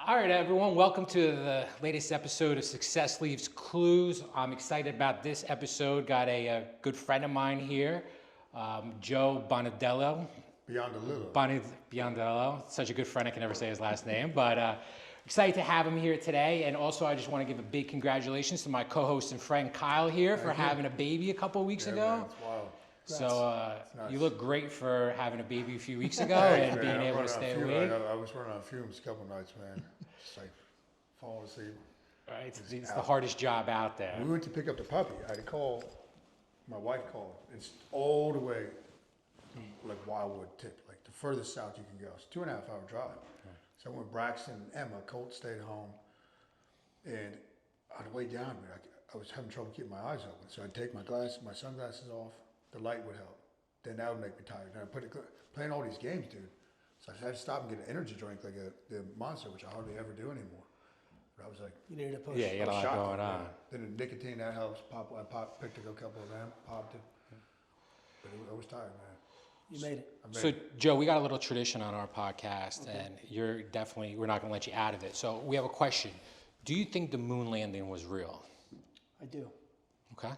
All right, everyone, welcome to the latest episode of Success Leaves Clues. I'm excited about this episode. Got a good friend of mine here, Joe Biondolillo. Biondolillo. Such a good friend, I can never say his last name, but excited to have him here today. And also, I just want to give a big congratulations to my co-host and friend Kyle here for having a baby a couple of weeks ago. Man, it's wild. So you look great for having a baby a few weeks ago and being able to stay awake. I was running on fumes a couple nights, man. Just like falling asleep. Right, it's the hardest job out there. We went to pick up the puppy. I had to call, my wife called. It's all the way like Wildwood tip, like the furthest south you can go. It's a 2.5 hour drive. So I went Braxton and Emma, Colt stayed home. And on the way down, I was having trouble keeping my eyes open. So I'd take my sunglasses off. The light would help. Then that would make me tired. Then I playing all these games, dude. So I had to stop and get an energy drink like the Monster, which I hardly ever do anymore. But I was like, you needed a push. Yeah, you got a lot going on. Then the nicotine, that helps. Picked a couple of them, popped it. But I was tired, man. You made it. So, Joe, we got a little tradition on our podcast, and we're not going to let you out of it. So we have a question. Do you think the moon landing was real? I do. Okay.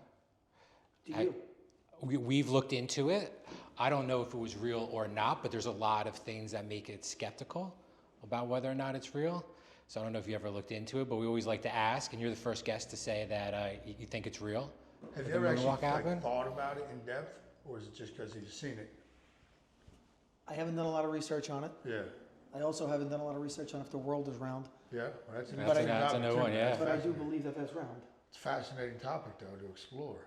Do you? We've looked into it. I don't know if it was real or not, but there's a lot of things that make it skeptical about whether or not it's real. So I don't know if you ever looked into it, but we always like to ask, and you're the first guest to say that you think it's real. Have you ever actually thought about it in depth, or is it just because you've seen it? I haven't done a lot of research on it. Yeah. I also haven't done a lot of research on if the world is round. Yeah, well, that's a new one, yeah. But I do believe that that's round. It's a fascinating topic, though, to explore.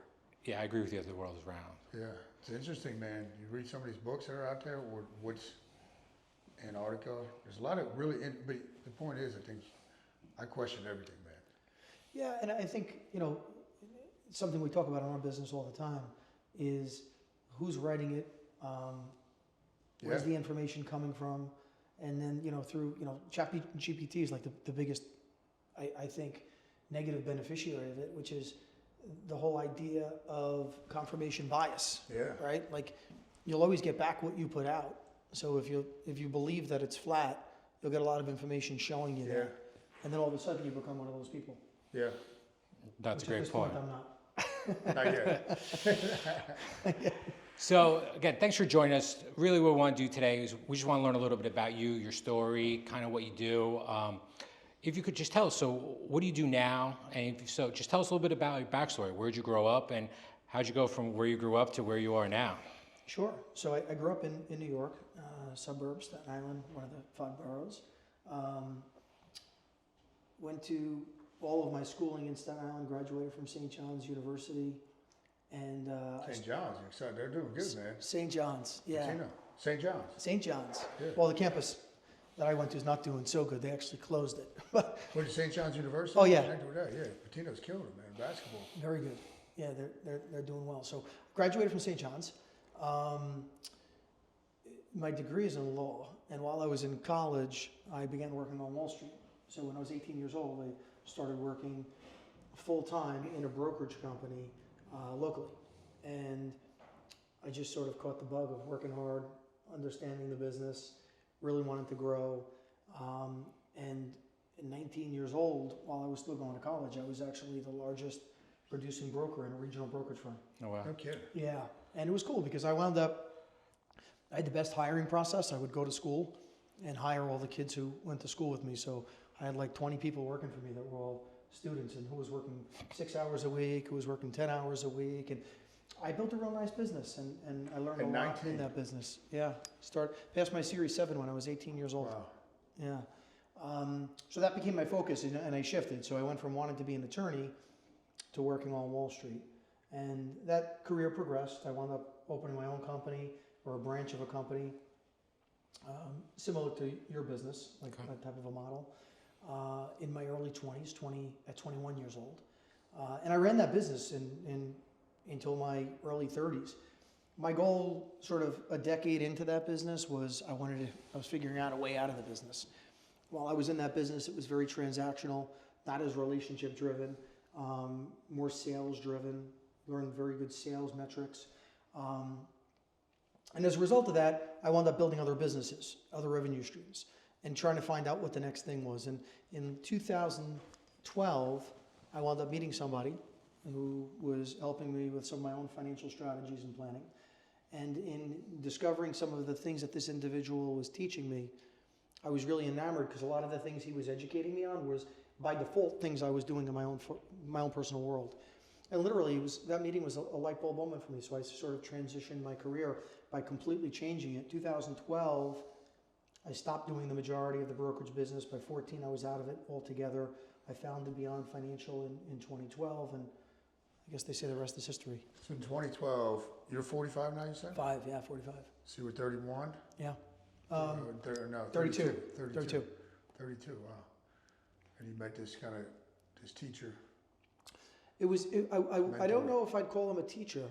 Yeah, I agree with you that the world is round. Yeah, it's interesting, man. You read some of these books that are out there, or what's Antarctica. There's a lot of but the point is, I think I question everything, man. Yeah, and I think, something we talk about in our business all the time is who's writing it, where's the information coming from, and then, through, ChatGPT is like the biggest, I think, negative beneficiary of it, which is the whole idea of confirmation bias. Yeah. Right? Like, you'll always get back what you put out. So if you believe that it's flat, you'll get a lot of information showing you that. And then all of a sudden you become one of those people. Yeah. That's a great point. I'm not. Not yet. So again, thanks for joining us. Really what we want to do today is we just want to learn a little bit about you, your story, kind of what you do. If you could just tell us, so what do you do now? And so just tell us a little bit about your backstory. Where'd you grow up, and how'd you go from where you grew up to where you are now? Sure. So I grew up in New York, suburbs, Staten Island, one of the 5 boroughs. Went to all of my schooling in Staten Island, graduated from St. John's University. And St. John's, you're excited. They're doing good, man. St. John's, yeah. St. John's. St. John's. Yeah. Well, the campus that I went to is not doing so good. They actually closed it. What is St. John's University? Oh, yeah. Yeah, Patino's killed it, man. Basketball. Very good. Yeah, they're doing well. So graduated from St. John's. My degree is in law, and while I was in college, I began working on Wall Street. So when I was 18 years old, I started working full-time in a brokerage company locally. And I just sort of caught the bug of working hard, understanding the business, really wanted to grow. And at 19 years old, while I was still going to college, I was actually the largest producing broker in a regional brokerage firm. Oh, wow. No kidding. Yeah, and it was cool because I had the best hiring process. I would go to school and hire all the kids who went to school with me. So I had like 20 people working for me that were all students, and who was working 6 hours a week, who was working 10 hours a week. And I built a real nice business, and I learned a lot in that business. Yeah, passed my Series 7 when I was 18 years old. Wow. Yeah. So that became my focus, and I shifted. So I went from wanting to be an attorney to working on Wall Street. And that career progressed. I wound up opening my own company, or a branch of a company, similar to your business, like that type of a model, in my early 20s, at 21 years old. And I ran that business until my early 30s. My goal, sort of a decade into that business, was I was figuring out a way out of the business. While I was in that business, it was very transactional, not as relationship driven, more sales driven, learned very good sales metrics. And as a result of that, I wound up building other businesses, other revenue streams. and trying to find out what the next thing was. And in 2012, I wound up meeting somebody who was helping me with some of my own financial strategies and planning. And in discovering some of the things that this individual was teaching me, I was really enamored because a lot of the things he was educating me on was by default things I was doing in my own personal world. And literally, that meeting was a light bulb moment for me. So I sort of transitioned my career by completely changing it. 2012, I stopped doing the majority of the brokerage business. By 14, I was out of it altogether. I founded BiondFinancial in 2012, and I guess they say the rest is history. So in 2012, you're 45 now, you said? 45. So you were 31? Yeah. No, 32. 32, wow. And you met this teacher. I don't know if I'd call him a teacher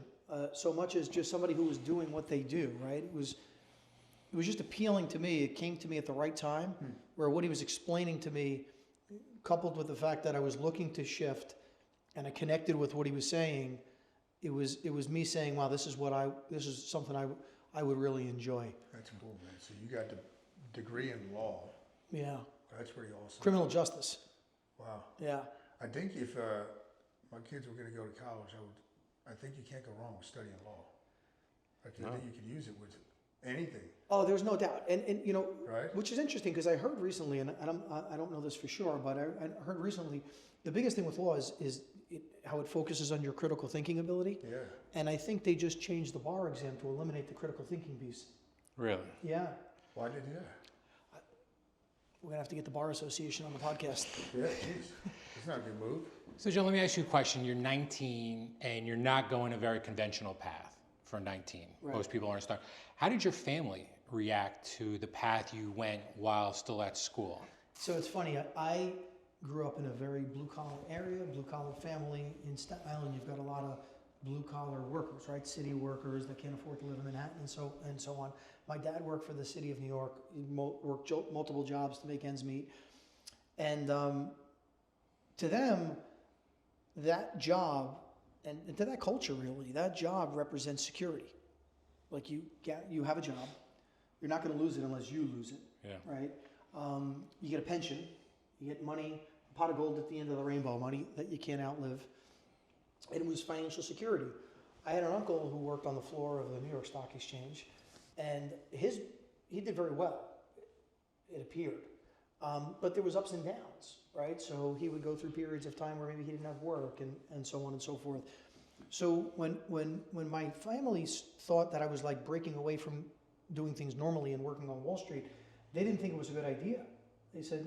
so much as just somebody who was doing what they do, right? It was just appealing to me. It came to me at the right time, where what he was explaining to me, coupled with the fact that I was looking to shift, and I connected with what he was saying. It was me saying, "Wow, this is something I would really enjoy." That's cool, man. So you got the degree in law. Yeah. That's pretty awesome. Criminal justice. Wow. Yeah. I think if my kids were going to go to college, I think you can't go wrong with studying law. I think you could use it with anything. Oh, there's no doubt, and Right. which is interesting because I heard recently, and I don't know this for sure, but I heard recently, the biggest thing with law is how it focuses on your critical thinking ability. Yeah. And I think they just changed the bar exam to eliminate the critical thinking piece. Really? Yeah, Why did you do that? we're gonna have to get the Bar Association on the podcast. Yeah, jeez. It's not a good move. So, Joe, let me ask you a question. You're 19 and you're not going a very conventional path for 19. Right. Most people aren't starting. How did your family react to the path you went while still at school? So it's funny. I grew up in a very blue-collar area, blue-collar family. In Staten Island, you've got a lot of blue-collar workers, right? City workers that can't afford to live in Manhattan and so on. My dad worked for the city of New York. He worked multiple jobs to make ends meet. And to them, that job, and to that culture really, that job represents security. Like you have a job. You're not going to lose it unless you lose it, Yeah. right? You get a pension. You get money, a pot of gold at the end of the rainbow, money that you can't outlive. And it was financial security. I had an uncle who worked on the floor of the New York Stock Exchange, and he did very well, it appeared. But there was ups and downs, right? So he would go through periods of time where maybe he didn't have work and so on and so forth. So when my family thought that I was like breaking away from doing things normally and working on Wall Street, they didn't think it was a good idea. They said,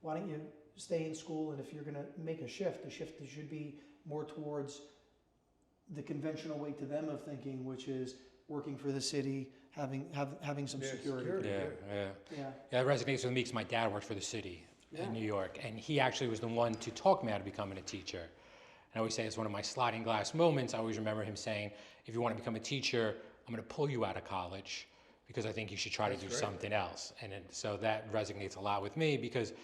why don't you stay in school, and if you're going to make a shift, the shift should be more towards the conventional way to them of thinking, which is working for the city, having some security. Yeah, that resonates with me because my dad worked for the city in New York, and he actually was the one to talk me out of becoming a teacher. And I always say it's one of my sliding glass moments. I always remember him saying, if you want to become a teacher, I'm going to pull you out of college because I think you should try to do something else. And so that resonates a lot with me because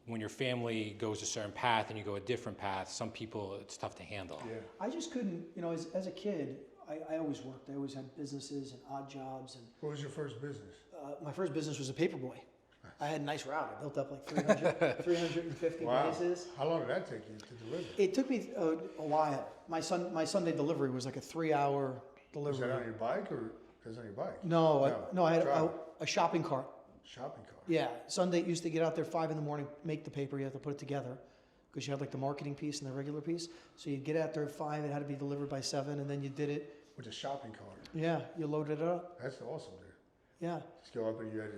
when your family goes a certain path and you go a different path, some people, it's tough to handle. Yeah. I just couldn't, as a kid, I always worked. I always had businesses and odd jobs. And What was your first business? my first business was a paperboy. I had a nice route. I built up like 350 places. How long did that take you to deliver? It took me a while. My Sunday delivery was like a 3-hour delivery. Was that on your bike or was it on your bike? No, I had a shopping cart. Shopping cart. Yeah, Sunday used to get out there 5 a.m, make the paper. You have to put it together because you had like the marketing piece and the regular piece. So you'd get out there at 5. It had to be delivered by 7, and then you did it. With a shopping cart. Yeah, you loaded it up. That's awesome, dude. Yeah. Just go up and you had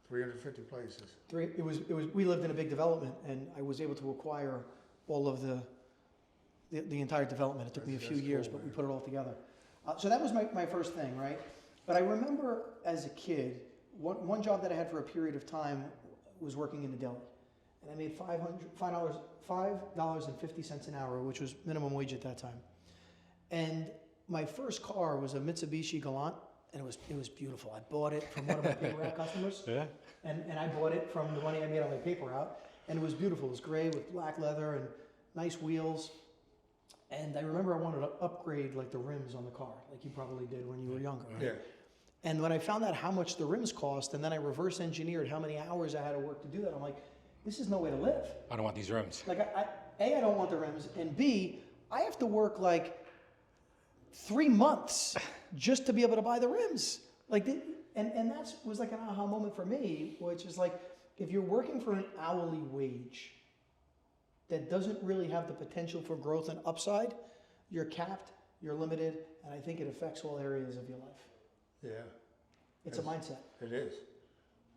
350 places. It was. We lived in a big development, and I was able to acquire all of the entire development. It took me a few years, but we put it all together. So that was my first thing, right? But I remember as a kid, one job that I had for a period of time was working in a deli, and I made $5.50 an hour, which was minimum wage at that time. And my first car was a Mitsubishi Galant, and it was beautiful. I bought it from one of my paper route customers, and I bought it from the money I made on my paper route, and it was beautiful. It was gray with black leather and nice wheels. And I remember I wanted to upgrade like the rims on the car, like you probably did when you were younger. Right? Yeah. And when I found out how much the rims cost, and then I reverse engineered how many hours I had to work to do that, I'm like, this is no way to live. I don't want these rims. Like, I don't want the rims, and B, I have to work like 3 months just to be able to buy the rims. Like, and that was like an aha moment for me, which is like, if you're working for an hourly wage that doesn't really have the potential for growth and upside, you're capped, you're limited, and I think it affects all areas of your life. Yeah. It's a mindset. It is.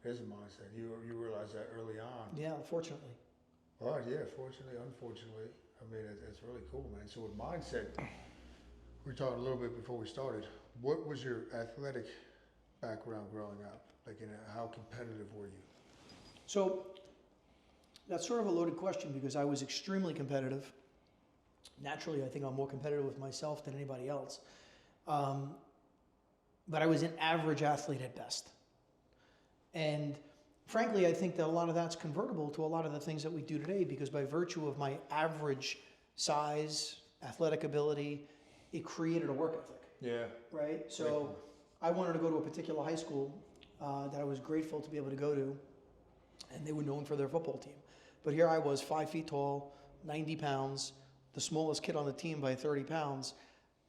It is a mindset. You realize that early on. Yeah, unfortunately. Well, yeah, fortunately, unfortunately. I mean, it's really cool, man. So with mindset, we talked a little bit before we started. What was your athletic background growing up? Like, how competitive were you? So that's sort of a loaded question because I was extremely competitive. Naturally, I think I'm more competitive with myself than anybody else. But I was an average athlete at best. And frankly, I think that a lot of that's convertible to a lot of the things that we do today because by virtue of my average size, athletic ability, it created a work ethic. Yeah. Right? So I wanted to go to a particular high school that I was grateful to be able to go to, and they were known for their football team. But here I was, 5 feet tall, 90 pounds, the smallest kid on the team by 30 pounds.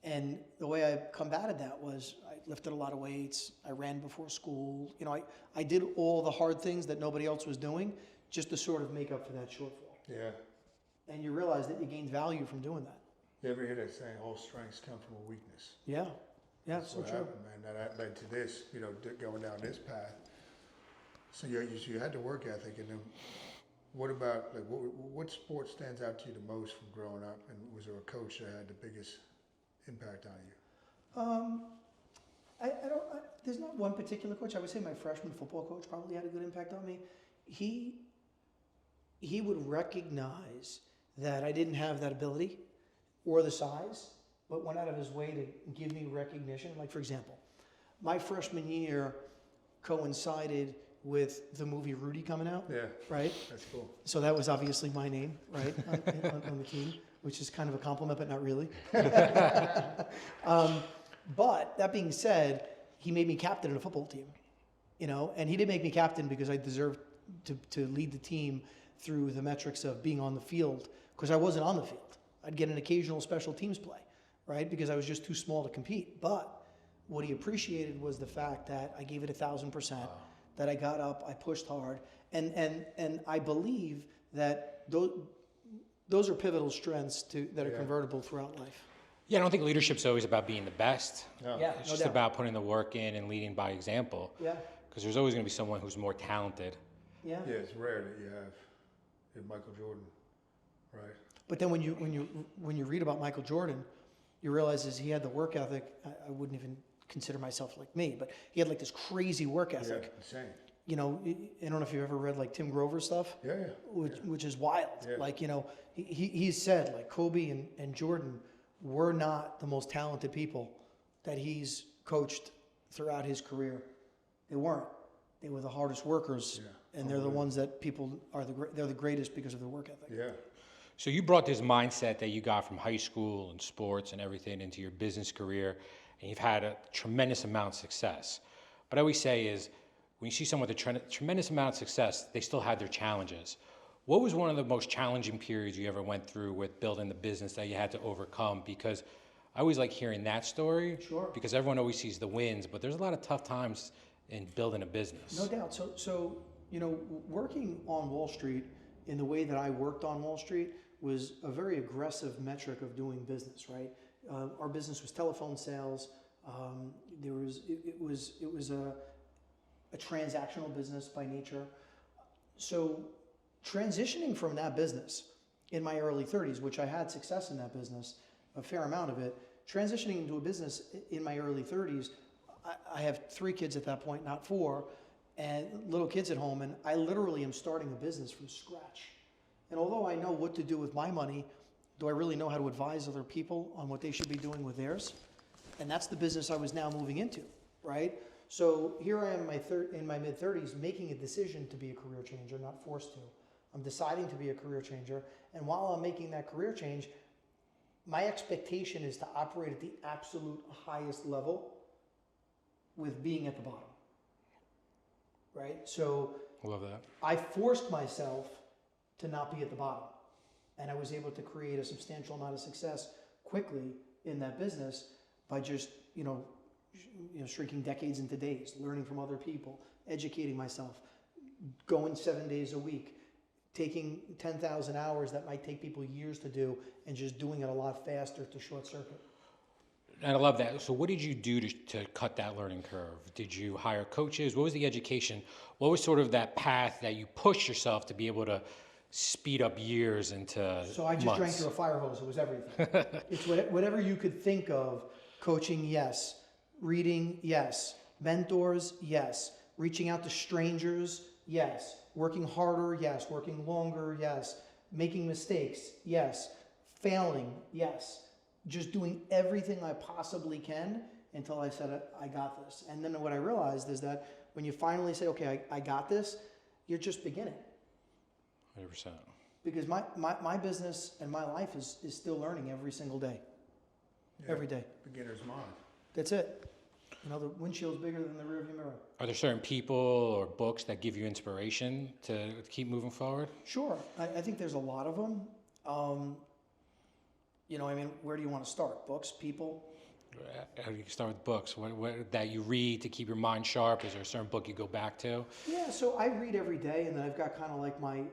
And the way I combated that was I lifted a lot of weights. I ran before school. You know, I did all the hard things that nobody else was doing just to sort of make up for that shortfall. Yeah. And you realize that you gain value from doing that. You ever hear that saying, all strengths come from a weakness? Yeah. Yeah, That's so what true. happened, man. That led to this, going down this path. So you had the work ethic, and then what about, like, what sport stands out to you the most from growing up, and was there a coach that had the biggest impact on you? There's not one particular coach. I would say my freshman football coach probably had a good impact on me. He would recognize that I didn't have that ability or the size, but went out of his way to give me recognition. Like, for example, my freshman year coincided with the movie Rudy coming out. Yeah. Right? That's cool. So that was obviously my name, right, on the team, which is kind of a compliment, but not really. But that being said, he made me captain of the football team, and he didn't make me captain because I deserved to lead the team through the metrics of being on the field, because I wasn't on the field. I'd get an occasional special teams play, right, because I was just too small to compete. But what he appreciated was the fact that I gave it 1,000%, that I got up, I pushed hard, and I believe that those are pivotal strengths that are convertible throughout life. Yeah, I don't think leadership's always about being the best. No. Yeah, It's no just doubt. about putting the work in and leading by example. Yeah, Because there's always going to be someone who's more talented. yeah. Yeah, it's rare that you have Michael Jordan, right? But then when you read about Michael Jordan, you realize is he had the work ethic. I wouldn't even consider myself like me, but he had like this crazy work ethic. Yeah, insane. I don't know if you've ever read like Tim Grover's stuff. Yeah, yeah. Which is wild. Yeah. Like, he said like Kobe and Jordan were not the most talented people that he's coached throughout his career. They weren't. They were the hardest workers, and they're the ones that people they're the greatest because of their work ethic. Yeah. So you brought this mindset that you got from high school and sports and everything into your business career, and you've had a tremendous amount of success. But I always say is, when you see someone with a tremendous amount of success, they still had their challenges. What was one of the most challenging periods you ever went through with building the business that you had to overcome? Because I always like hearing that story. Sure. Because everyone always sees the wins, but there's a lot of tough times in building a business. No doubt. So working on Wall Street in the way that I worked on Wall Street was a very aggressive metric of doing business, right? Our business was telephone sales. It was a transactional business by nature. So transitioning from that business in my early 30s, which I had success in that business, a fair amount of it, transitioning into a business in my early 30s, I have 3 kids at that point, not 4, and little kids at home, and I literally am starting a business from scratch. And although I know what to do with my money, do I really know how to advise other people on what they should be doing with theirs? And that's the business I was now moving into, right? So here I am in my mid-30s making a decision to be a career changer, not forced to. I'm deciding to be a career changer, and while I'm making that career change, my expectation is to operate at the absolute highest level with being at the bottom. Right? So I love that. I forced myself to not be at the bottom. And I was able to create a substantial amount of success quickly in that business by just, shrinking decades into days, learning from other people, educating myself, going 7 days a week, taking 10,000 hours that might take people years to do and just doing it a lot faster to short circuit. And I love that. So what did you do to cut that learning curve? Did you hire coaches? What was the education? What was sort of that path that you pushed yourself to be able to speed up years into So I just months? drank through a fire hose. It was everything. It's whatever you could think of. Coaching, yes. Reading, yes. Mentors, yes. Reaching out to strangers, yes. Working harder, yes. Working longer, yes. Making mistakes, yes. Failing, yes. Just doing everything I possibly can until I said, I got this. And then what I realized is that when you finally say, okay, I got this, you're just beginning. 100%. Because my business and my life is still learning every single day. Yeah, Every day. beginner's mind. That's it. The windshield's bigger than the rearview mirror. Are there certain people or books that give you inspiration to keep moving forward? Sure. I think there's a lot of them. Where do you want to start? Books, people? How do you start with books? What that you read to keep your mind sharp? Is there a certain book you go back to? Yeah, so I read every day, and then I've got kind of like my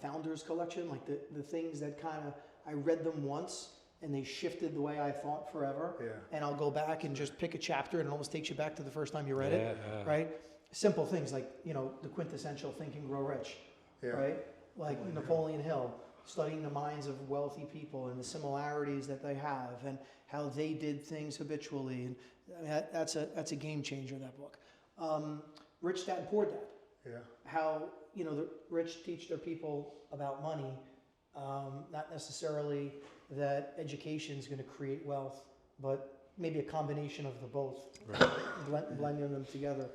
founders collection, like the things that kind of, I read them once, and they shifted the way I thought forever. Yeah. And I'll go back and just pick a chapter, and it almost takes you back to the first time you read it, right? Simple things like, the quintessential Think and Grow Rich, Yeah. right? Like Napoleon Hill, studying the minds of wealthy people and the similarities that they have and how they did things habitually. And that's a game changer, that book. Rich Dad, Poor Dad. Yeah. How, the rich teach their people about money, not necessarily that education is going to create wealth, but maybe a combination of the both, right. Blending them together.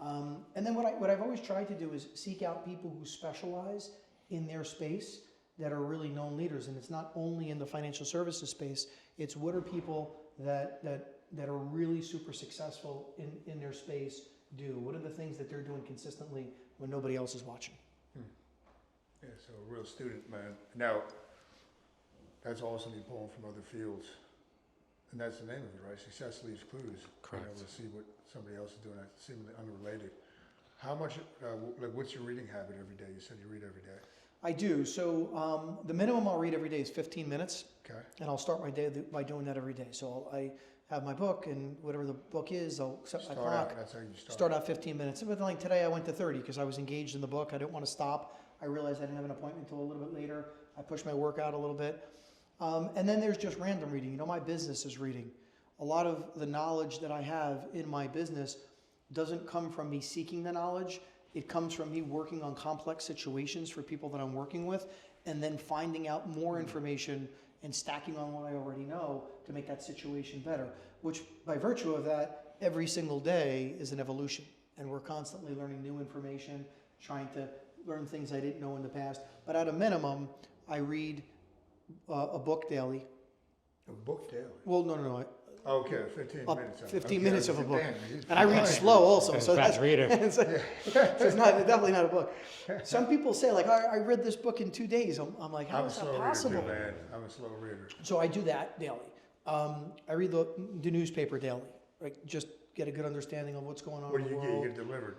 And then what I've always tried to do is seek out people who specialize in their space that are really known leaders. And it's not only in the financial services space, it's what are people that are really super successful in their space do? What are the things that they're doing consistently when nobody else is watching? Yeah, so a real student, man. Now, that's awesome you pulling from other fields. And that's the name of it, right? Success leaves clues. Correct. Being able to see what somebody else is doing that's seemingly unrelated. How much, what's your reading habit every day? You said you read every day. I do. So the minimum I'll read every day is 15 minutes. Okay. And I'll start my day by doing that every day. So I have my book, and whatever the book is, I'll set my clock. That's how you Start out 15 minutes. But like today, I went to 30 because I was engaged in the book. I didn't want to stop. I realized I didn't have an appointment until a little bit later. I pushed my workout a little bit. And then there's just random reading. My business is reading. A lot of the knowledge that I have in my business doesn't come from me seeking the knowledge. It comes from me working on complex situations for people that I'm working with, and then finding out more information and stacking on what I already know to make that situation better, which by virtue of that, every single day is an evolution. And we're constantly learning new information, trying to learn things I didn't know in the past. But at a minimum, I read a book daily. A book daily? Well, no. Okay, 15 minutes. 15 minutes of a book. Damn, And I read slow also. So Fast reader. so it's definitely not a book. Some people say, like, I read this book in 2 days. I'm like, how is that possible? I'm a slow reader too, man. I'm a slow reader. So I do that daily. I read the newspaper daily. Right? Just get a good understanding of what's going on What in do the you get? world. You get it delivered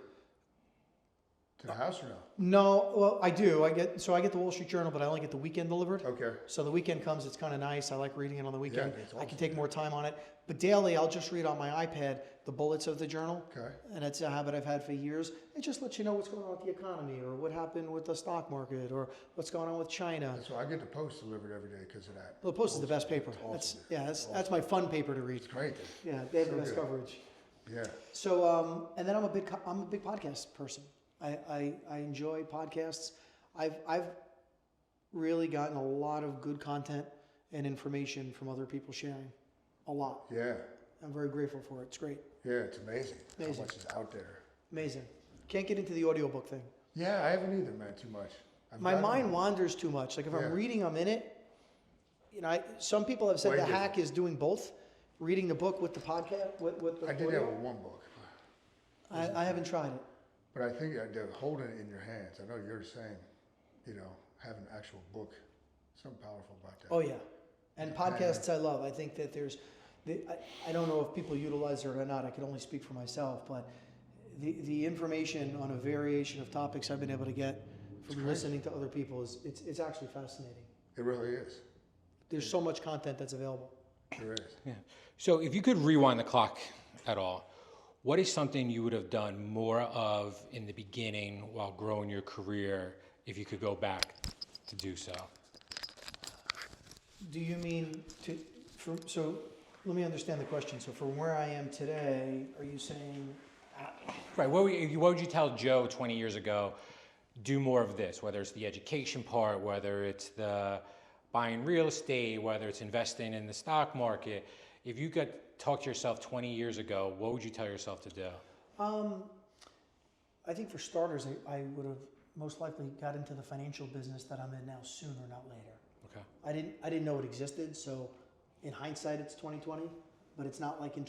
to the house or no? No, well, I do. I get the Wall Street Journal, but I only get the weekend delivered. Okay. So the weekend comes, it's kind of nice. I like reading it on the weekend. Yeah, it's I can awesome. take more time on it. But daily, I'll just read on my iPad the bullets of the journal. Okay. And it's a habit I've had for years. It just lets you know what's going on with the economy, or what happened with the stock market, or what's going on with China. So I get the Post delivered every day because of that. Well, the Post is the best paper. Awesome. That's my fun paper to read. It's great. Yeah, they have the So best good. coverage. Yeah. So, and then I'm a big podcast person. I enjoy podcasts. I've really gotten a lot of good content and information from other people sharing. A lot. Yeah. I'm very grateful for it. It's great. Yeah, it's amazing. Amazing. How much is out there. Amazing. Can't get into the audiobook thing. Yeah, I haven't either, man, too much. My mind wanders too much. Like if I'm reading, I'm in it. Some people have said Way the different. hack is doing both. Reading the book with the podcast. With the I did audio. that with one book. I haven't tried it. But I think they're holding it in your hands. I know you're saying, having an actual book, something powerful about that. Oh yeah, and podcasts I love. I think that I don't know if people utilize it or not. I can only speak for myself, but the information on a variation of topics I've been able to get from listening to other people it's actually fascinating. It really is. There's so much content that's available. There is. Yeah. So if you could rewind the clock at all, what is something you would have done more of in the beginning while growing your career if you could go back to do so? Do you mean so let me understand the question. So from where I am today, are you saying... Right. What would you tell Joe 20 years ago? Do more of this, whether it's the education part, whether it's the buying real estate, whether it's investing in the stock market. If you could talk to yourself 20 years ago, what would you tell yourself to do? I think for starters, I would have most likely got into the financial business that I'm in now sooner, not later. Okay. I didn't know it existed, so in hindsight, it's 2020, but it's not like in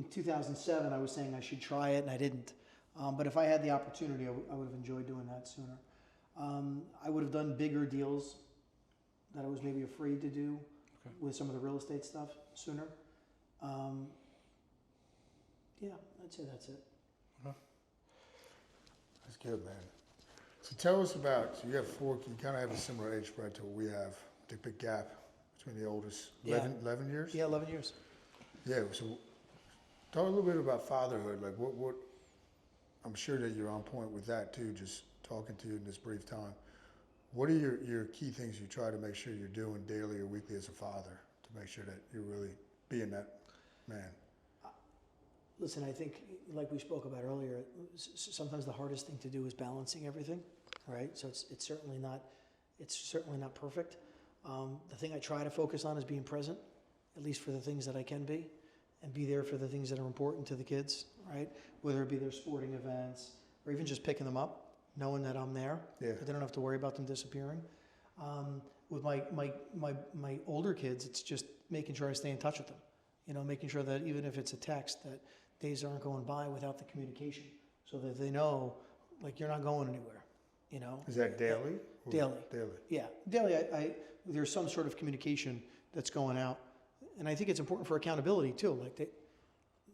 2007, I was saying I should try it, and I didn't. But if I had the opportunity, I would have enjoyed doing that sooner. I would have done bigger deals that I was maybe afraid to do with some of the real estate stuff sooner. Yeah, I'd say that's it. That's good, man. So tell us about, so you have four, you kind of have a similar age spread to what we have, the big gap between the oldest, 11 years? Yeah, 11 years. Yeah, so talk a little bit about fatherhood, like what I'm sure that you're on point with that too, just talking to you in this brief time. What are your key things you try to make sure you're doing daily or weekly as a father to make sure that you're really being that man? Listen, I think, like we spoke about earlier, sometimes the hardest thing to do is balancing everything, right? So it's certainly not perfect. The thing I try to focus on is being present, at least for the things that I can be, and be there for the things that are important to the kids, right? Whether it be their sporting events or even just picking them up, knowing that I'm there, that they don't have to worry about them disappearing. With my older kids, it's just making sure I stay in touch with them. Making sure that even if it's a text, that days aren't going by without the communication, so that they know, like, you're not going anywhere. Is that daily? Daily. Daily. Yeah, daily. There's some sort of communication that's going out, and I think it's important for accountability too. Like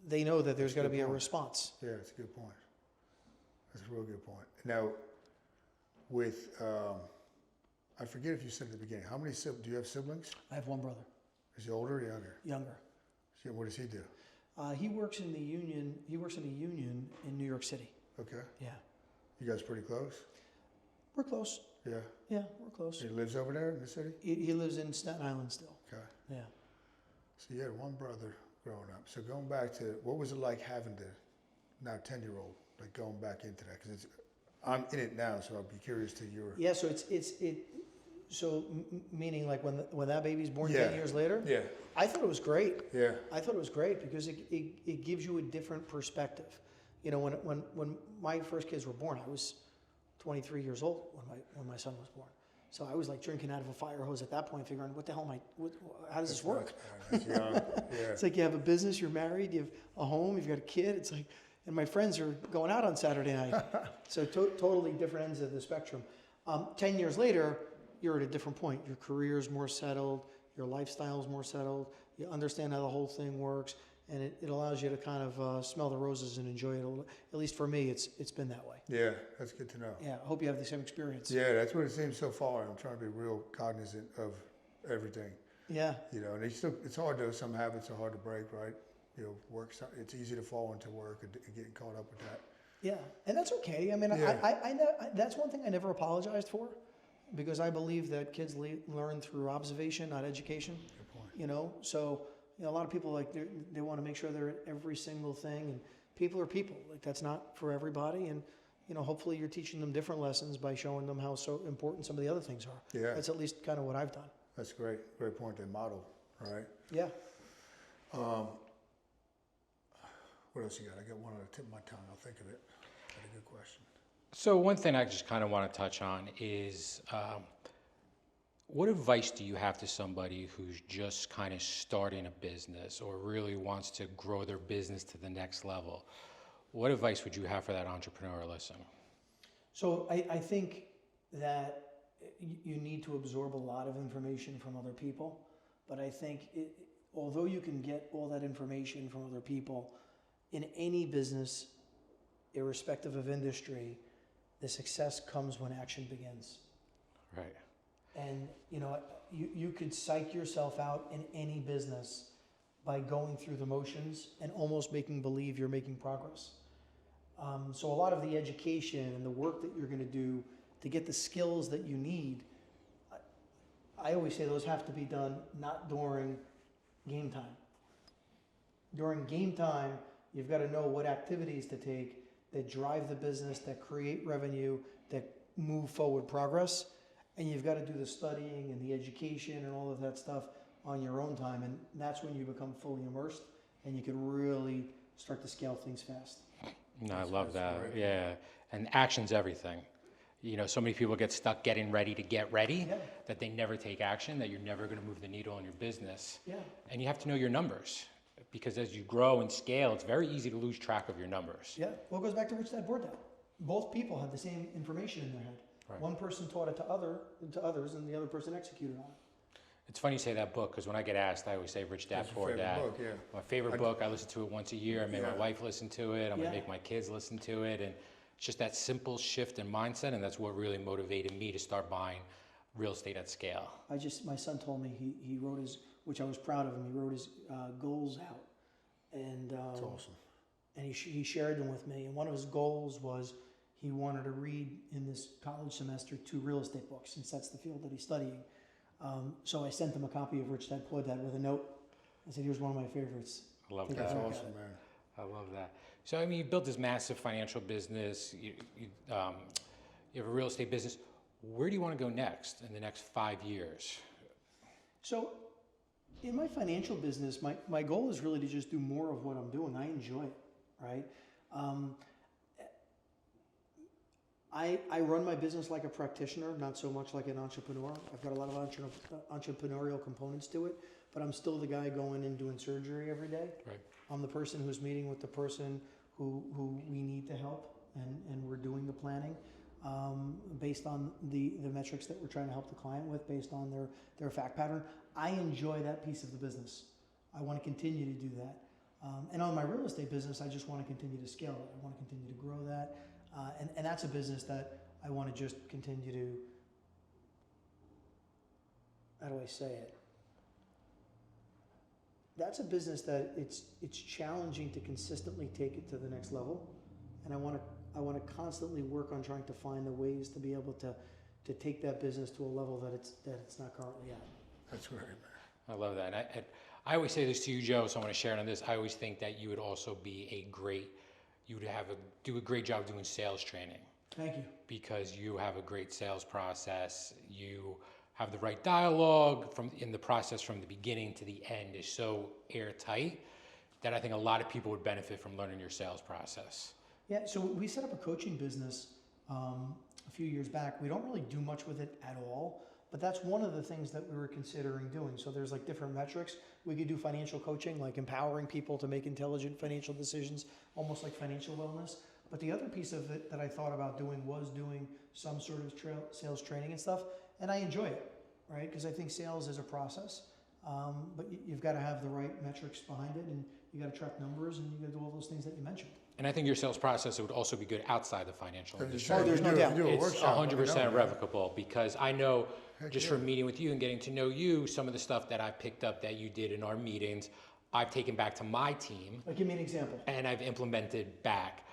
they know that there's got to be a response. Yeah, that's a good point. That's a real good point. Now, with I forget if you said at the beginning, how many do you have siblings? I have one brother. Is he older or younger? Younger. So what does he do? He works in the union. He works in a union in New York City. Okay. Yeah. You guys pretty close? We're close. Yeah. Yeah, we're close. He lives over there in the city? He lives in Staten Island still. Okay. Yeah. So you had one brother growing up. So going back to, what was it like having the now 10-year-old, like going back into that? Because I'm in it now, so I'd be curious to your... Yeah, so meaning like when that baby's born 10 years later? Yeah. I thought it was great. Yeah. I thought it was great because it gives you a different perspective. When my first kids were born, I was 23 years old when my son was born. So I was like drinking out of a fire hose at that point, figuring, what the hell how does this work? That's young. Yeah. It's like you have a business, you're married, you have a home, you've got a kid. It's like, and my friends are going out on Saturday night. So totally different ends of the spectrum. 10 years later, you're at a different point. Your career's more settled, your lifestyle's more settled, you understand how the whole thing works, and it allows you to kind of smell the roses and enjoy it. At least for me, it's been that way. Yeah, that's good to know. Yeah, I hope you have the same experience. Yeah, that's what it seems so far. I'm trying to be real cognizant of everything. Yeah. And it's hard though. Some habits are hard to break, right? Work. It's easy to fall into work and getting caught up with that. Yeah, and that's okay. I mean, I that's one thing I never apologized for, because I believe that kids learn through observation, not education. Good point. So a lot of people they want to make sure they're at every single thing, and people are people. Like, that's not for everybody, and hopefully you're teaching them different lessons by showing them how so important some of the other things are. Yeah, that's at least kind of what I've done. That's great point to model, right? Yeah. What else you got? I got one on the tip of my tongue. I'll think of it. That's a good question. So one thing I just kind of want to touch on is what advice do you have to somebody who's just kind of starting a business or really wants to grow their business to the next level? What advice would you have for that entrepreneur listening? So I think that you need to absorb a lot of information from other people, but I think although you can get all that information from other people, in any business, irrespective of industry, the success comes when action begins. Right. And you could psych yourself out in any business by going through the motions and almost making believe you're making progress. So a lot of the education and the work that you're going to do to get the skills that you need, I always say those have to be done not during game time. During game time, you've got to know what activities to take that drive the business, that create revenue, that move forward progress. And you've got to do the studying and the education and all of that stuff on your own time. And that's when you become fully immersed and you can really start to scale things fast. No, I love that. great. Yeah. And action's everything. So many people get stuck getting ready to get ready Yeah. that they never take action, that you're never going to move the needle in your business. Yeah. And you have to know your numbers, because as you grow and scale, it's very easy to lose track of your numbers. Yeah. Well, it goes back to Rich Dad Poor Dad. Both people had the same information in their head. Right. One person taught it to others, and the other person executed on it. It's funny you say that book, because when I get asked, I always say Rich Dad That's your Poor favorite Dad. book, yeah. My favorite book. I listen to it once a year. I make my Yeah. wife listen to it. I'm Yeah. gonna make my kids listen to it, and it's just that simple shift in mindset, and that's what really motivated me to start buying real estate at scale. My son told me he wrote his, which I was proud of him. He wrote his goals out, and It's awesome. and he shared them with me. And one of his goals was he wanted to read in this college semester 2 real estate books, since that's the field that he's studying. So I sent him a copy of Rich Dad Poor Dad with a note. I said, "Here's one of my favorites." I love Take that. a That's look at awesome, it. man. I love that. So, I mean, you built this massive financial business. You have a real estate business. Where do you want to go next in the next 5 years? So, in my financial business, my goal is really to just do more of what I'm doing. I enjoy it, right? I run my business like a practitioner, not so much like an entrepreneur. I've got a lot of entrepreneurial components to it, but I'm still the guy going and doing surgery every day. Right. I'm the person who's meeting with the person who we need to help, and we're doing the planning based on the metrics that we're trying to help the client with, based on their fact pattern. I enjoy that piece of the business. I want to continue to do that. And on my real estate business, I just want to continue to scale it. I want to continue to grow that. And that's a business that I want to just continue to, how do I say it? That's a business that it's challenging to consistently take it to the next level. And I want to constantly work on trying to find the ways to be able to take that business to a level that it's not currently at. That's great, man. I love that. And I always say this to you, Joe, so I want to share it on this. I always think that you would also be you would do a great job doing sales training, Thank you. because you have a great sales process. You have the right dialogue in the process from the beginning to the end is so airtight that I think a lot of people would benefit from learning your sales process. Yeah, so we set up a coaching business a few years back. We don't really do much with it at all, but that's one of the things that we were considering doing. So there's like different metrics. We could do financial coaching, like empowering people to make intelligent financial decisions, almost like financial wellness. But the other piece of it that I thought about doing was doing some sort of sales training and stuff. And I enjoy it, right? Because I think sales is a process, but you've got to have the right metrics behind it, and you got to track numbers, and you got to do all those things that you mentioned. And I think your sales process would also be good outside the financial industry. Oh, there's no doubt. It's 100% replicable, because I know just from meeting with you and getting to know you, some of the stuff that I picked up that you did in our meetings, I've taken back to my team. Like, give me an example. And I've implemented back.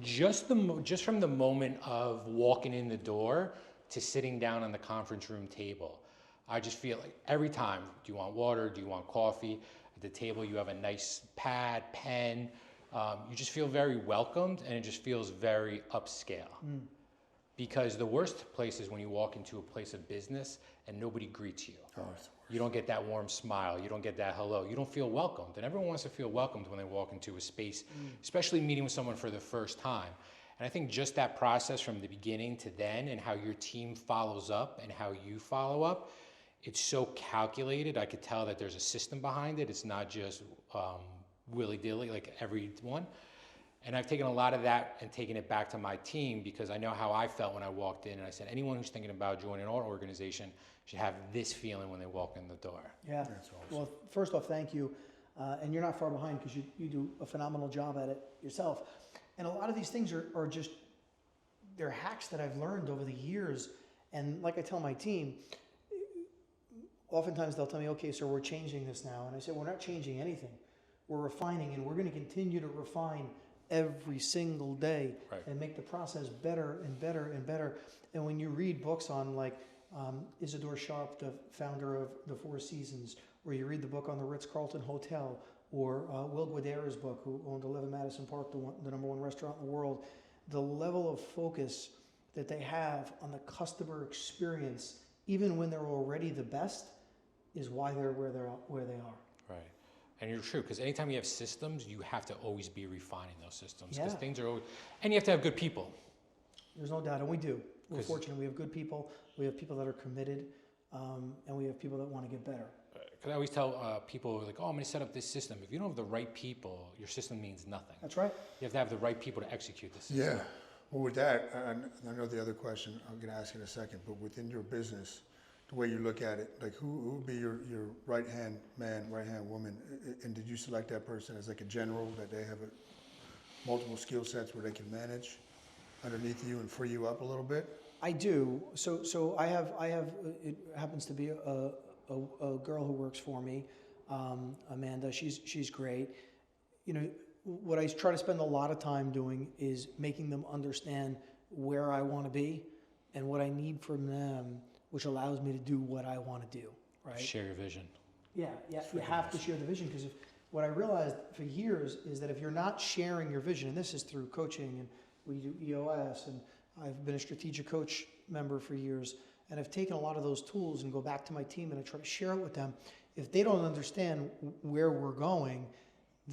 Just from the moment of walking in the door to sitting down on the conference room table, I just feel like every time, do you want water? Do you want coffee? At the table, you have a nice pad, pen. You just feel very welcomed, and it just feels very upscale. Because the worst place is when you walk into a place of business and nobody greets you. Oh, it's the worst. You don't get that warm smile. You don't get that hello. You don't feel welcomed. And everyone wants to feel welcomed when they walk into a space, especially meeting with someone for the first time. And I think just that process from the beginning to then, and how your team follows up and how you follow up, it's so calculated. I could tell that there's a system behind it. It's not just willy-dilly like everyone. And I've taken a lot of that and taken it back to my team because I know how I felt when I walked in, and I said, anyone who's thinking about joining our organization should have this feeling when they walk in the door. Yeah. That's awesome. Well, first off, thank you. And you're not far behind because you do a phenomenal job at it yourself. And a lot of these things are just, they're hacks that I've learned over the years. And like I tell my team, oftentimes they'll tell me, okay, so we're changing this now. And I said, we're not changing anything. We're refining, and we're going to continue to refine every single day and make the process better and better and better. And when you read books on like Isidore Sharp, the founder of the Four Seasons, or you read the book on the Ritz-Carlton Hotel, or Will Guidera's book, who owned 11 Madison Park, the number one restaurant in the world, the level of focus that they have on the customer experience, even when they're already the best, is why they're where they are. Right. And you're true, because anytime you have systems, you have to always be refining those systems, because things are always, and you have to have good people. There's no doubt, and we do. We're fortunate. We have good people. We have people that are committed, and we have people that want to get better. Because I always tell people, like, oh, I'm going to set up this system. If you don't have the right people, your system means nothing. That's right. You have to have the right people to execute the system. Yeah. Well, with that, I know the other question I'm going to ask in a second, but within your business, the way you look at it, like who would be your right-hand man, right-hand woman? And did you select that person as like a general, that they have multiple skill sets where they can manage underneath you and free you up a little bit? I do. So I have. It happens to be a girl who works for me, Amanda. She's great. You know, what I try to spend a lot of time doing is making them understand where I want to be and what I need from them, which allows me to do what I want to do. Right. Share your vision. Yeah. You have to share the vision, because what I realized for years is that if you're not sharing your vision, and this is through coaching, and we do EOS, and I've been a strategic coach member for years, and I've taken a lot of those tools and go back to my team and I try to share it with them. If they don't understand where we're going,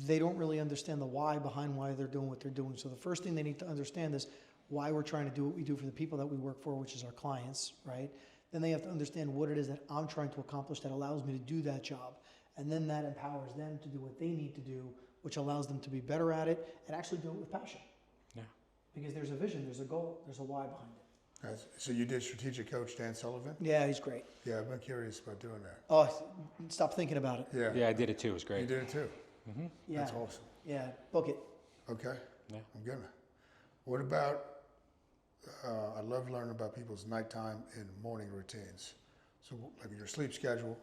they don't really understand the why behind why they're doing what they're doing. So the first thing they need to understand is why we're trying to do what we do for the people that we work for, which is our clients, right? Then they have to understand what it is that I'm trying to accomplish that allows me to do that job. And then that empowers them to do what they need to do, which allows them to be better at it and actually do it with passion. Yeah. Because there's a vision, there's a goal, there's a why behind it. So you did strategic coach Dan Sullivan? Yeah, he's great. Yeah, I've been curious about doing that. Oh, stop thinking about it. Yeah. Yeah, I did it too. It was You great. did it too? Mm-hmm. Yeah. That's awesome. Yeah, book it. Okay. Yeah. I'm gonna. What about, I love learning about people's nighttime and morning routines. So like your sleep schedule,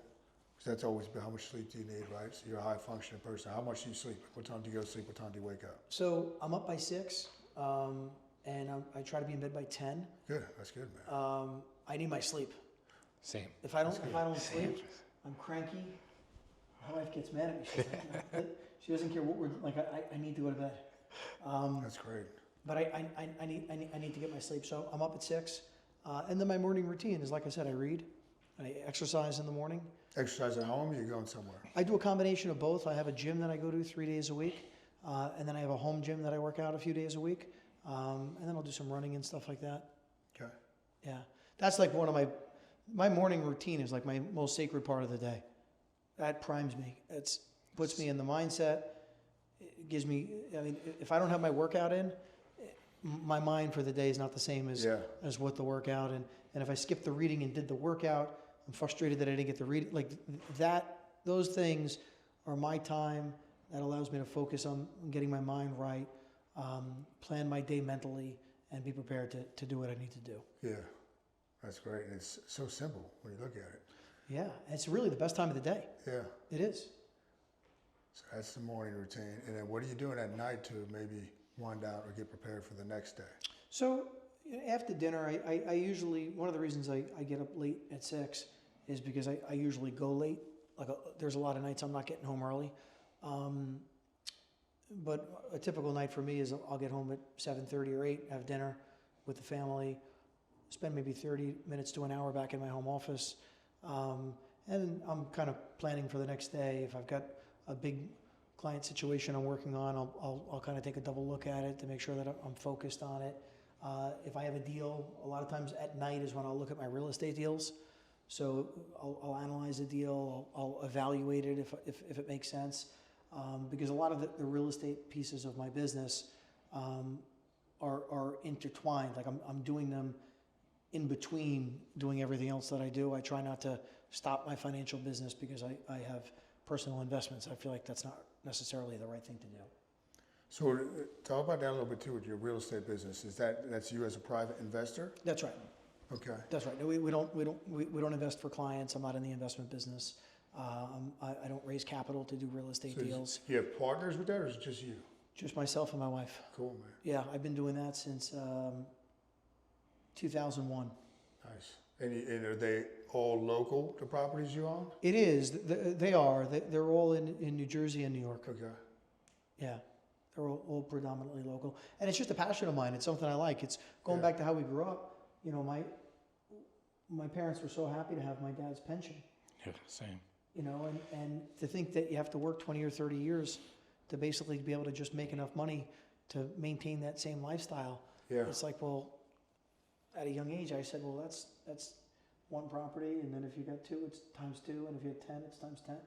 because that's always been how much sleep do you need, right? So you're a high functioning person. How much do you sleep? What time do you go to sleep? What time do you wake up? So I'm up by 6, and I try to be in bed by 10. Good, that's good, man. I need my sleep. Same. If I don't sleep, I'm cranky. My wife gets mad at me. She's like, she doesn't care what we're like. I need to go to bed. That's great. But I need to get my sleep. So I'm up at 6, and then my morning routine is, like I said, I read, I exercise in the morning. Exercise at home, or you're going somewhere? I do a combination of both. I have a gym that I go to 3 days a week, and then I have a home gym that I work out a few days a week, and then I'll do some running and stuff like that. Okay. Yeah, that's like one of my morning routine is like my most sacred part of the day. That primes me. It puts me in the mindset. It gives me. I mean, if I don't have my workout in, my mind for the day is not the same as what the workout. And if I skip the reading and did the workout, I'm frustrated that I didn't get the reading. Like that, those things are my time. That allows me to focus on getting my mind right, plan my day mentally, and be prepared to do what I need to do. Yeah, that's great. And it's so simple when you look at it. Yeah, it's really the best time of the day. Yeah. It is. So that's the morning routine. And then what are you doing at night to maybe wind down or get prepared for the next day? So after dinner, I usually, one of the reasons I get up late at 6 is because I usually go late. Like there's a lot of nights I'm not getting home early. But a typical night for me is I'll get home at 7:30 or 8, have dinner with the family, spend maybe 30 minutes to an hour back in my home office. And I'm kind of planning for the next day. If I've got a big client situation I'm working on, I'll kind of take a double look at it to make sure that I'm focused on it. If I have a deal, a lot of times at night is when I'll look at my real estate deals. So I'll analyze the deal, I'll evaluate it if it makes sense. because a lot of the real estate pieces of my business are intertwined. Like I'm doing them in between doing everything else that I do. I try not to stop my financial business because I have personal investments. I feel like that's not necessarily the right thing to do. So talk about that a little bit too with your real estate business. That's you as a private investor? That's right. Okay. That's right. No, we don't invest for clients. I'm not in the investment business. I don't raise capital to do real estate deals. You have partners with that, or is it just you? Just myself and my wife. Cool, man. Yeah, I've been doing that since 2001. Nice. And are they all local, the properties you own? It is. They are. They're all in New Jersey and New York. Okay. Yeah, they're all predominantly local. And it's just a passion of mine. It's something I like. It's going back to how we grew up. You know, my parents were so happy to have my dad's pension. Yeah, same. You know, and to think that you have to work 20 or 30 years to basically be able to just make enough money to maintain that same lifestyle. Yeah. It's like, well, at a young age, I said, well, that's one property, and then if you got two, it's times two, and if you had 10, it's times 10.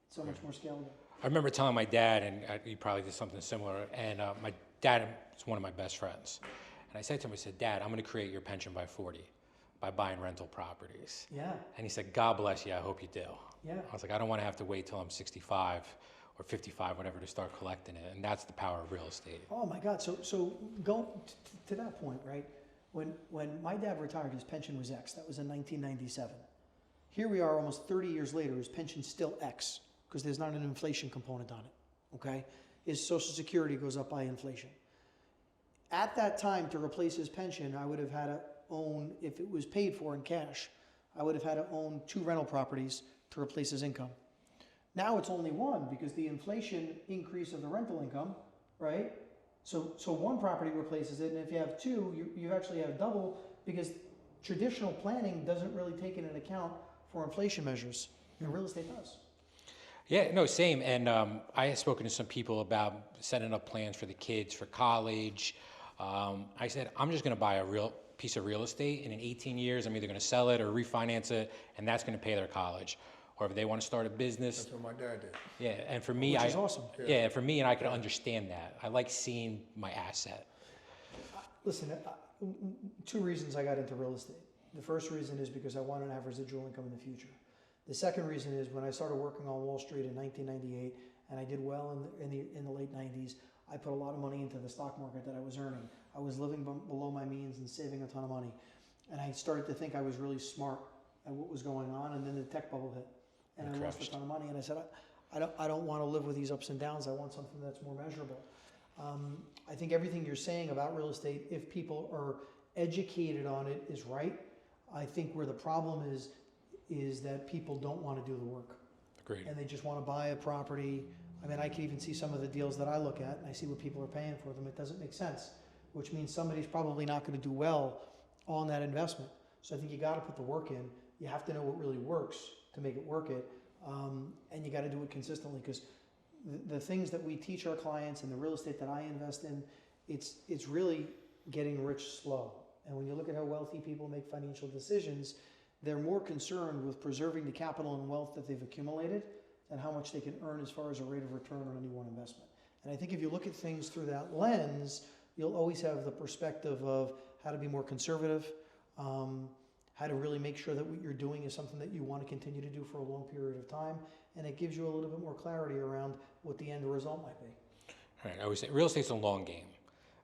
It's so much more scalable. I remember telling my dad, and he probably did something similar, and my dad is one of my best friends. And I said to him, I said, Dad, I'm going to create your pension by 40 by buying rental properties. Yeah. And he said, God bless you, I hope you do. Yeah. I was like, I don't want to have to wait till I'm 65 or 55, whatever, to start collecting it. And that's the power of real estate. Oh my God. So go to that point, right? When my dad retired, his pension was X. That was in 1997. Here we are almost 30 years later, his pension's still X because there's not an inflation component on it, okay? His Social Security goes up by inflation. At that time, to replace his pension, I would have had to own, if it was paid for in cash, I would have had to own 2 rental properties to replace his income. Now it's only 1 because the inflation increase of the rental income, right? So 1 property replaces it, and if you have 2, you actually have double because traditional planning doesn't really take into account for inflation measures, and real estate does. Yeah, no, same. And I have spoken to some people about setting up plans for the kids for college. I said, I'm just going to buy a real piece of real estate, and in 18 years, I'm either going to sell it or refinance it, and that's going to pay their college. Or if they want to start a business. That's what my dad did. Yeah, and for me, Which is awesome. Yeah, for me, and I can understand that. I like seeing my asset. Listen, 2 reasons I got into real estate. The first reason is because I wanted to have residual income in the future. The second reason is when I started working on Wall Street in 1998, and I did well in the late 90s, I put a lot of money into the stock market that I was earning. I was living below my means and saving a ton of money. And I started to think I was really smart at what was going on, and then the tech bubble hit. And I lost a ton of money, and I said, I don't want to live with these ups and downs. I want something that's more measurable. I think everything you're saying about real estate, if people are educated on it, is right. I think where the problem is that people don't want to do the work. Agreed. And they just want to buy a property. I mean, I can even see some of the deals that I look at, and I see what people are paying for them. It doesn't make sense, which means somebody's probably not going to do well on that investment. So I think you got to put the work in. You have to know what really works to make it work it, and you got to do it consistently because the things that we teach our clients and the real estate that I invest in, it's really getting rich slow. And when you look at how wealthy people make financial decisions, they're more concerned with preserving the capital and wealth that they've accumulated than how much they can earn as far as a rate of return on any one investment. And I think if you look at things through that lens, you'll always have the perspective of how to be more conservative, how to really make sure that what you're doing is something that you want to continue to do for a long period of time, and it gives you a little bit more clarity around what the end result might be. All right, I always say real estate's a long game.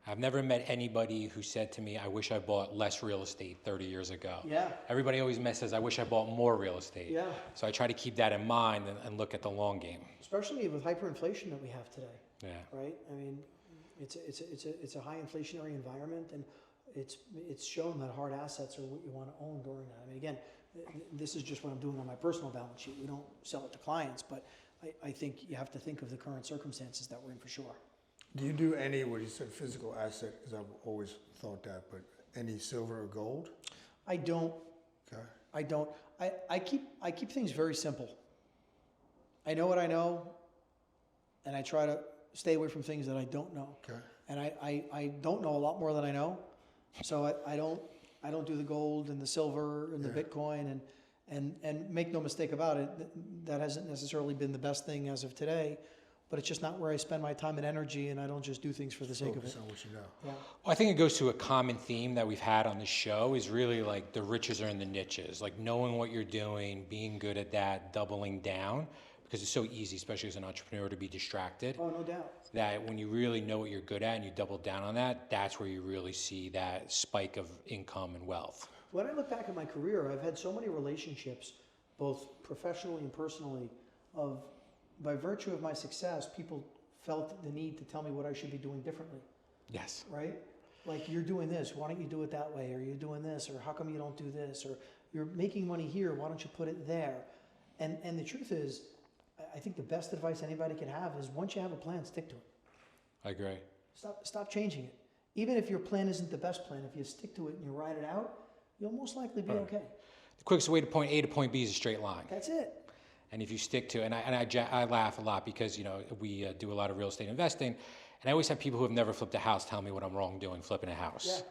I've never met anybody who said to me, I wish I bought less real estate 30 years ago. Yeah. Everybody always says, I wish I bought more real estate. Yeah. So I try to keep that in mind and look at the long game. Especially with hyperinflation that we have today. Yeah. Right? I mean, it's a high inflationary environment, and it's shown that hard assets are what you want to own during that. I mean, again, this is just what I'm doing on my personal balance sheet. We don't sell it to clients, but I think you have to think of the current circumstances that we're in for sure. Do you do any, what you said, physical asset, because I've always thought that, but any silver or gold? I don't. Okay. I don't. I keep things very simple. I know what I know, and I try to stay away from things that I don't know. Okay. And I don't know a lot more than I know, so I don't do the gold and the silver and the Bitcoin and make no mistake about it, that hasn't necessarily been the best thing as of today. but it's just not where I spend my time and energy, and I don't just do things for the sake of it. Focus on what you know. Yeah. Well, I think it goes to a common theme that we've had on the show is really like the riches are in the niches, like knowing what you're doing, being good at that, doubling down, because it's so easy, especially as an entrepreneur, to be distracted. Oh, no doubt. That when you really know what you're good at and you double down on that, that's where you really see that spike of income and wealth. When I look back at my career, I've had so many relationships, both professionally and personally, of by virtue of my success, people felt the need to tell me what I should be doing differently, Yes. right? Like, you're doing this, why don't you do it that way? Or you're doing this, or how come you don't do this? Or you're making money here, why don't you put it there? And the truth is, I think the best advice anybody can have is once you have a plan, stick to it. I agree. Stop changing it. Even if your plan isn't the best plan, if you stick to it and you ride it out, you'll most likely be okay. The quickest way to point A to point B is a straight line. That's it. And if you stick to, I laugh a lot because, we do a lot of real estate investing, and I always have people who have never flipped a house tell me what I'm wrong doing flipping a house. Yeah.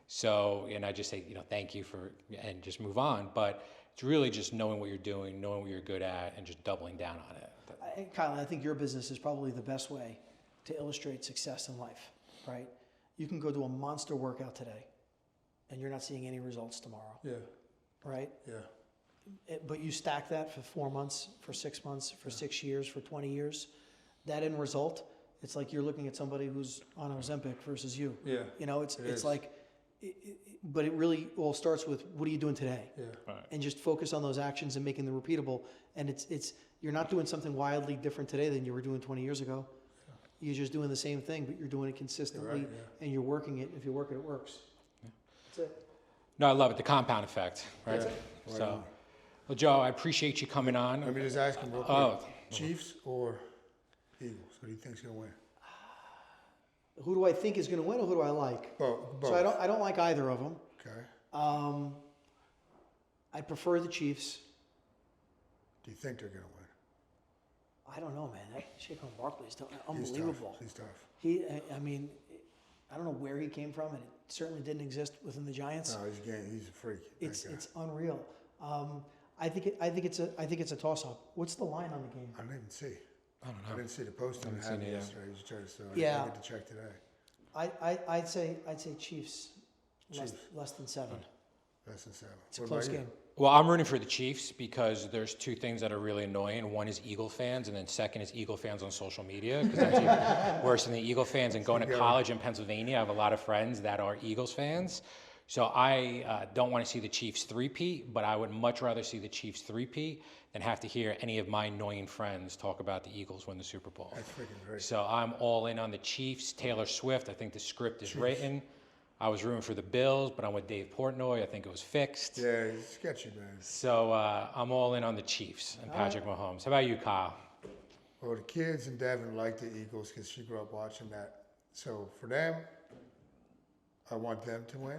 So, and I just say, thank you for, and just move on. But it's really just knowing what you're doing, knowing what you're good at, and just doubling down on it. Kyle, I think your business is probably the best way to illustrate success in life, right? You can go do a monster workout today, and you're not seeing any results tomorrow, Yeah, right? yeah. But you stack that for 4 months, for 6 months, for 6 years, for 20 years. That end result, it's like you're looking at somebody who's on Ozempic versus you. Yeah. It's like, but it really all starts with what are you doing today? Yeah. Right. And just focus on those actions and making them repeatable. And it's you're not doing something wildly different today than you were doing 20 years ago. You're just doing the same thing, but you're doing it consistently, You're right, yeah. and you're working it. If you work it, it works. That's it. No, I love it, the compound effect, right? Yeah. Right So, on. well, Joe, I appreciate you coming on. Let me just ask him real quick. Oh. Chiefs or Eagles? Who do you think's gonna win? Who do I think is going to win, or who do I like? Both. So I don't like either of them. Okay. I prefer the Chiefs. Do you think they're gonna win? I don't know, man. That Saquon Barkley's He's unbelievable. tough. He's tough. I mean, I don't know where he came from, and it certainly didn't exist within the Giants. No, he's a freak. that guy. It's unreal. I think it's a toss up. What's the line on the game? I didn't even see. I don't I know. didn't see the post on Haven't it seen it yet. yesterday. He was trying to, so Yeah. I get to check today. I'd say Chiefs. Chiefs. Less than 7. Less than 7. It's a close game. Well, I'm rooting for the Chiefs because there's 2 things that are really annoying. One is Eagle fans, and then second is Eagle fans on social media, because that's even worse than the Eagle fans. And going to college in Pennsylvania, I have a lot of friends that are Eagles fans. So I don't want to see the Chiefs three-peat, but I would much rather see the Chiefs three-peat than have to hear any of my annoying friends talk about the Eagles win the Super Bowl. That's freaking great. So I'm all in on the Chiefs. Taylor Swift, I think the script is written. I was rooting for the Bills, but I'm with Dave Portnoy. I think it was fixed. Yeah, he's sketchy, man. So I'm all in on the Chiefs and Patrick Mahomes. How about you, Kyle? Well, the kids and Devin like the Eagles because she grew up watching that. So for them, I want them to win.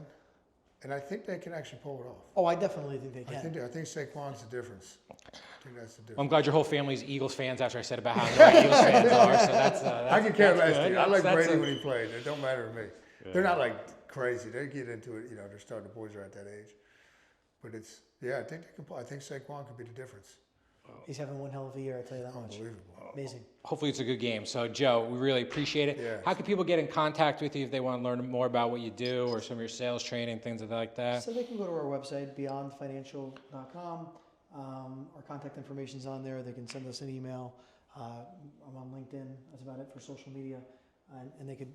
And I think they can actually pull it off. Oh, I definitely think they I can. think Saquon's the difference. I think that's the difference. Well, I'm glad your whole family's Eagles fans after I said about how annoying Eagles fans are. So that's I could care less. good. Dude. I like That's Brady when he played. It don't matter to me. They're not like crazy. They get into it. They're starting. The boys are at that age. But it's I think they can. I think Saquon could be the difference. He's having one hell of a year, I'll tell you that much. Unbelievable. Amazing. Hopefully it's a good game. So, Joe, we really appreciate it. Yeah. How can people get in contact with you if they want to learn more about what you do or some of your sales training, things like that? So they can go to our website, BiondFinancial.com. Our contact information's on there. They can send us an email. I'm on LinkedIn. That's about it for social media. And they could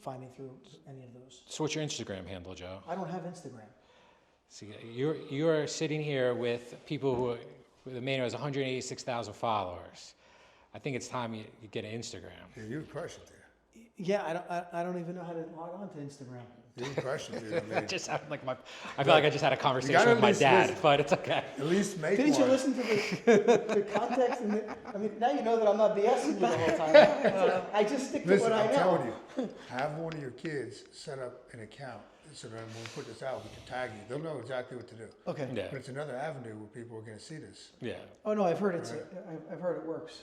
find me through any of those. So what's your Instagram handle, Joe? I don't have Instagram. See, you're sitting here with people who the man who has 186,000 followers. I think it's time you get an Instagram. Yeah, you crush it there. Yeah, I don't even know how to log on to Instagram. You crush it there. I mean, Just sounded like I feel like I just had a conversation gotta with my at least dad, listen. but it's okay. at least make Didn't one. you listen to the context? Now you know that I'm not BSing you the whole time. I just stick to Listen, what I I'm know. telling you, have one of your kids set up an account so that when we put this out, we can tag you. They'll know exactly what to do. Okay. Yeah, But it's another avenue where people are going to see this. yeah. Oh no, I've heard I've heard it works.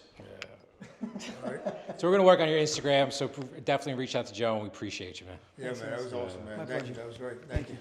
All right? So we're gonna work on your Instagram. So definitely reach out to Joe, and we appreciate you, man. Yeah, man, that was awesome, man. My Thank you. pleasure. That was great. Thank you.